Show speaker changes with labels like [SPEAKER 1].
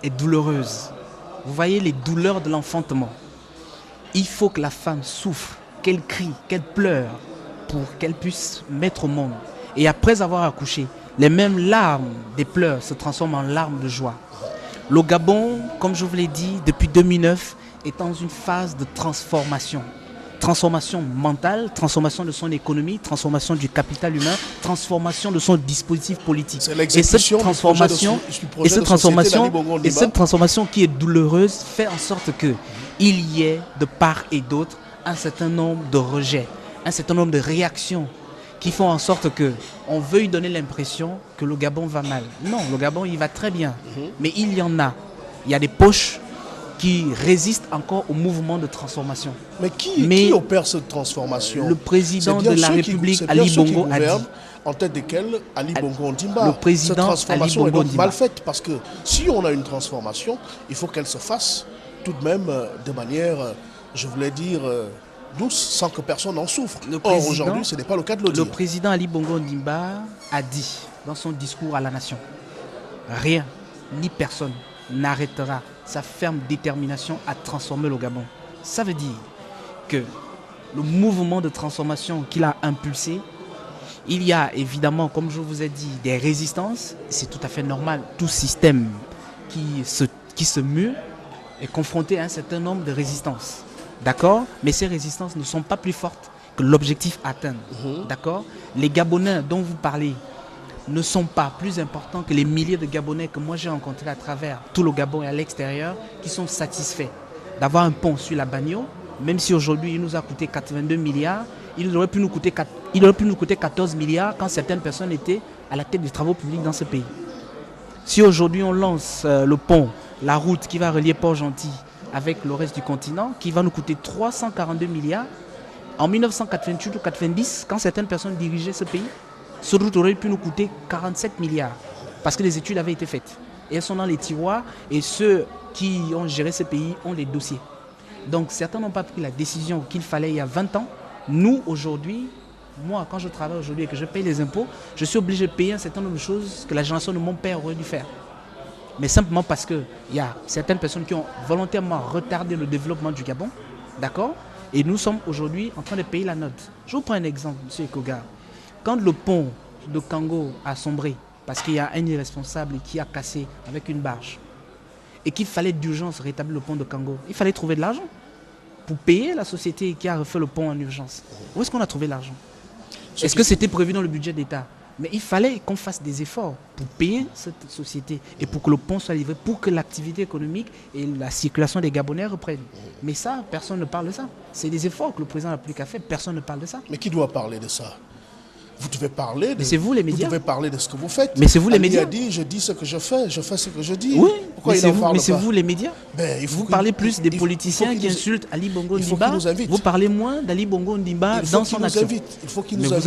[SPEAKER 1] est douloureuse. Vous voyez les douleurs de l'enfantement. Il faut que la femme souffre, qu'elle crie, qu'elle pleure pour qu'elle puisse mettre au monde. Et après avoir accouché, les mêmes larmes des pleurs se transforment en larmes de joie. Le Gabon, comme je vous l'ai dit, depuis 2009, est dans une phase de transformation. Transformation mentale, transformation de son économie, transformation du capital humain, transformation de son dispositif politique.
[SPEAKER 2] Et cette
[SPEAKER 1] transformation qui est douloureuse fait en sorte qu'il y ait de part et d'autre un certain nombre de rejets, un certain nombre de réactions qui font en sorte qu'on veuille donner l'impression que le Gabon va mal. Non, le Gabon, il va très bien. Mais il y en a. Il y a des poches qui résistent encore au mouvement de transformation.
[SPEAKER 2] Mais qui opère cette transformation?
[SPEAKER 1] Le président de la République, Ali Bongo, a dit.
[SPEAKER 2] En tête desquels Ali Bongo Ondimba.
[SPEAKER 1] Le président
[SPEAKER 2] cette transformation
[SPEAKER 1] Ali Bongo
[SPEAKER 2] est donc mal faite parce que si on a une transformation, il faut qu'elle se fasse tout de même de manière, je voulais dire, douce, sans que personne n'en souffre. Or, aujourd'hui, ce n'est pas le cas de le dire.
[SPEAKER 1] Le président Ali Bongo Ondimba a dit dans son discours à la nation, rien ni personne n'arrêtera sa ferme détermination à transformer le Gabon. Ça veut dire que le mouvement de transformation qu'il a impulsé, il y a évidemment, comme je vous ai dit, des résistances. C'est tout à fait normal. Tout système qui se mue est confronté à un certain nombre de résistances. D'accord? Mais ces résistances ne sont pas plus fortes que l'objectif atteint. D'accord? Les Gabonais dont vous parlez ne sont pas plus importants que les milliers de Gabonais que moi j'ai rencontrés à travers tout le Gabon et à l'extérieur qui sont satisfaits d'avoir un pont sur la Bagno, même si aujourd'hui il nous a coûté 82 milliards, il aurait pu nous coûter 14 milliards quand certaines personnes étaient à la tête des travaux publics dans ce pays. Si aujourd'hui on lance le pont, la route qui va relier Port-Gentil avec le reste du continent, qui va nous coûter 342 milliards, en 1988 ou 90, quand certaines personnes dirigeaient ce pays, ce route aurait pu nous coûter 47 milliards parce que les études avaient été faites. Et elles sont dans les tiroirs et ceux qui ont géré ce pays ont les dossiers. Donc certains n'ont pas pris la décision qu'il fallait il y a 20 ans. Nous, aujourd'hui, moi, quand je travaille aujourd'hui et que je paye les impôts, je suis obligé de payer un certain nombre de choses que la génération de mon père aurait dû faire. Mais simplement parce qu'il y a certaines personnes qui ont volontairement retardé le développement du Gabon. D'accord? Et nous sommes aujourd'hui en train de payer la note. Je vous prends un exemple, M. Ekoga. Quand le pont de Kango a sombré, parce qu'il y a un irresponsable qui a cassé avec une barge, et qu'il fallait d'urgence rétablir le pont de Kango, il fallait trouver de l'argent pour payer la société qui a refait le pont en urgence. Où est-ce qu'on a trouvé l'argent? Est-ce que c'était prévu dans le budget d'État? Mais il fallait qu'on fasse des efforts pour payer cette société et pour que le pont soit livré, pour que l'activité économique et la circulation des Gabonais reprennent. Mais ça, personne ne parle de ça. C'est des efforts que le président de la République a fait, personne ne parle de ça.
[SPEAKER 2] Mais qui doit parler de ça? Vous devez parler de,
[SPEAKER 1] c'est vous les médias.
[SPEAKER 2] Vous devez parler de ce que vous faites.
[SPEAKER 1] Mais c'est vous les médias.
[SPEAKER 2] Il a dit, je dis ce que je fais ce que je dis.
[SPEAKER 1] Oui,
[SPEAKER 2] pourquoi
[SPEAKER 1] mais c'est vous les médias. Vous parlez plus des politiciens qui insultent Ali Bongo Ondimba. Vous parlez moins d'Ali Bongo Ondimba dans son action.
[SPEAKER 2] Il faut qu'il nous invite.